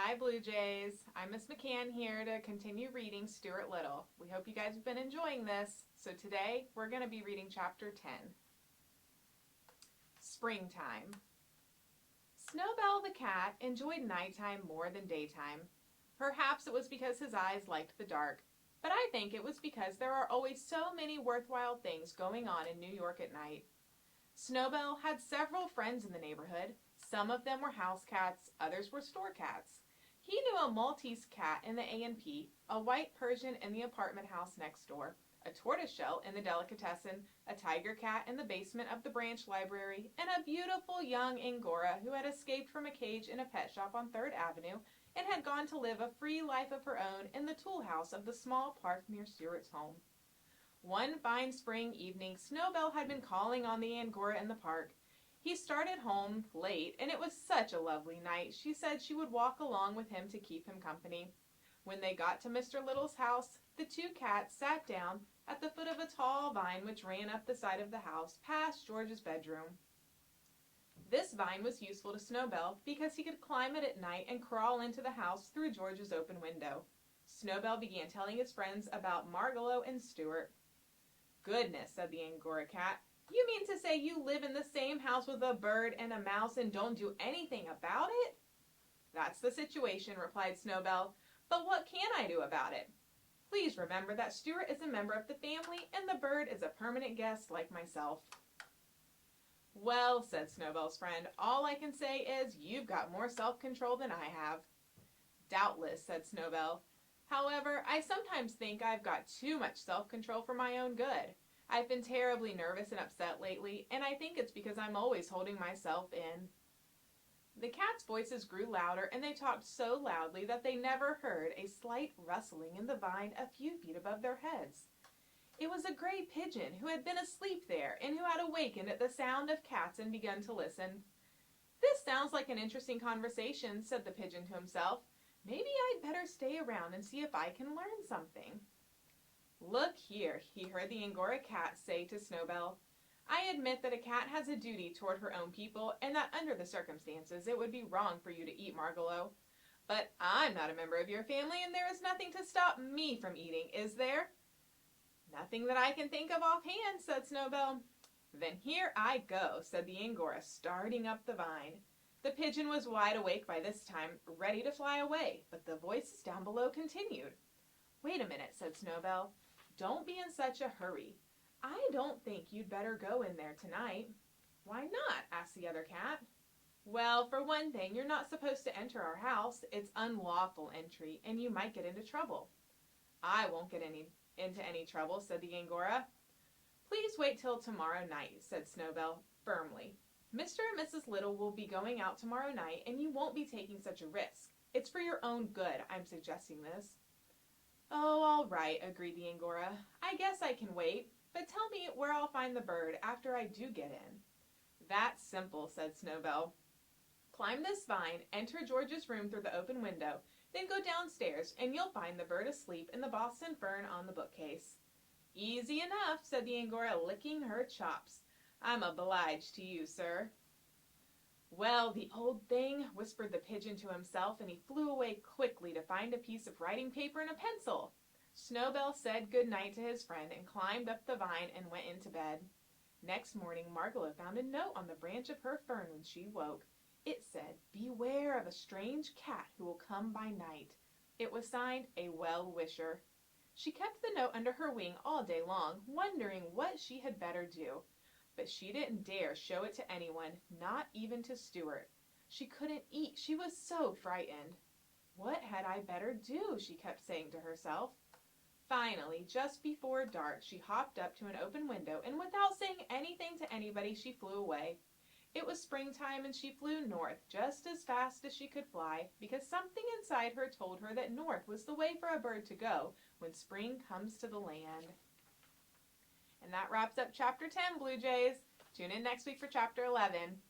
Hi, Blue Jays. I'm Miss McCann here to continue reading Stuart Little. We hope you guys have been enjoying this. So today we're going to be reading chapter 10. Springtime. Snowbell the cat enjoyed nighttime more than daytime. Perhaps it was because his eyes liked the dark, but I think it was because there are always so many worthwhile things going on in New York at night. Snowbell had several friends in the neighborhood. Some of them were house cats, others were store cats. He knew a Maltese cat in the A&P, a white Persian in the apartment house next door, a tortoiseshell in the delicatessen, a tiger cat in the basement of the branch library, and a beautiful young Angora who had escaped from a cage in a pet shop on 3rd Avenue and had gone to live a free life of her own in the tool house of the small park near Stuart's home. One fine spring evening, Snowbell had been calling on the Angora in the park. He started home late, and it was such a lovely night, she said she would walk along with him to keep him company. When they got to Mr. Little's house, the two cats sat down at the foot of a tall vine which ran up the side of the house past George's bedroom. This vine was useful to Snowbell because he could climb it at night and crawl into the house through George's open window. Snowbell began telling his friends about Margalo and Stuart. Goodness, said the Angora cat. You mean to say you live in the same house with a bird and a mouse and don't do anything about it? That's the situation, replied Snowbell. But what can I do about it? Please remember that Stuart is a member of the family and the bird is a permanent guest like myself. Well, said Snowbell's friend, all I can say is you've got more self-control than I have. Doubtless, said Snowbell. However, I sometimes think I've got too much self-control for my own good. I've been terribly nervous and upset lately, and I think it's because I'm always holding myself in. The cats' voices grew louder, and they talked so loudly that they never heard a slight rustling in the vine a few feet above their heads. It was a gray pigeon who had been asleep there and who had awakened at the sound of cats and begun to listen. This sounds like an interesting conversation, said the pigeon to himself. Maybe I'd better stay around and see if I can learn something. Look here, he heard the Angora cat say to Snowbell. I admit that a cat has a duty toward her own people and that under the circumstances it would be wrong for you to eat Margalo. But I'm not a member of your family and there is nothing to stop me from eating, is there? Nothing that I can think of offhand, said Snowbell. Then here I go, said the Angora, starting up the vine. The pigeon was wide awake by this time, ready to fly away, but the voices down below continued. Wait a minute, said Snowbell. Don't be in such a hurry. I don't think you'd better go in there tonight. Why not? Asked the other cat. Well, for one thing, you're not supposed to enter our house. It's unlawful entry, and you might get into trouble. I won't get into any trouble, said the Angora. Please wait till tomorrow night, said Snowbell firmly. Mr. and Mrs. Little will be going out tomorrow night, and you won't be taking such a risk. It's for your own good I'm suggesting this. Oh, all right, agreed the Angora. I guess I can wait, but tell me where I'll find the bird after I do get in. That's simple, said Snowbell. Climb this vine, enter George's room through the open window, then go downstairs, and you'll find the bird asleep in the Boston fern on the bookcase. Easy enough, said the Angora, licking her chops. I'm obliged to you, sir. Well, the old thing, whispered the pigeon to himself, and he flew away quickly to find a piece of writing paper and a pencil. Snowbell said good night to his friend and climbed up the vine and went into bed. Next morning, Margalo found a note on the branch of her fern when she woke. It said, Beware of a strange cat who will come by night. It was signed, A Well-Wisher. She kept the note under her wing all day long, wondering what she had better do. But she didn't dare show it to anyone, not even to Stuart. She couldn't eat, she was so frightened. What had I better do, she kept saying to herself. Finally, just before dark, she hopped up to an open window, and without saying anything to anybody, she flew away. It was springtime, and she flew north just as fast as she could fly, because something inside her told her that north was the way for a bird to go when spring comes to the land. And that wraps up Chapter 10, Blue Jays. Tune in next week for Chapter 11.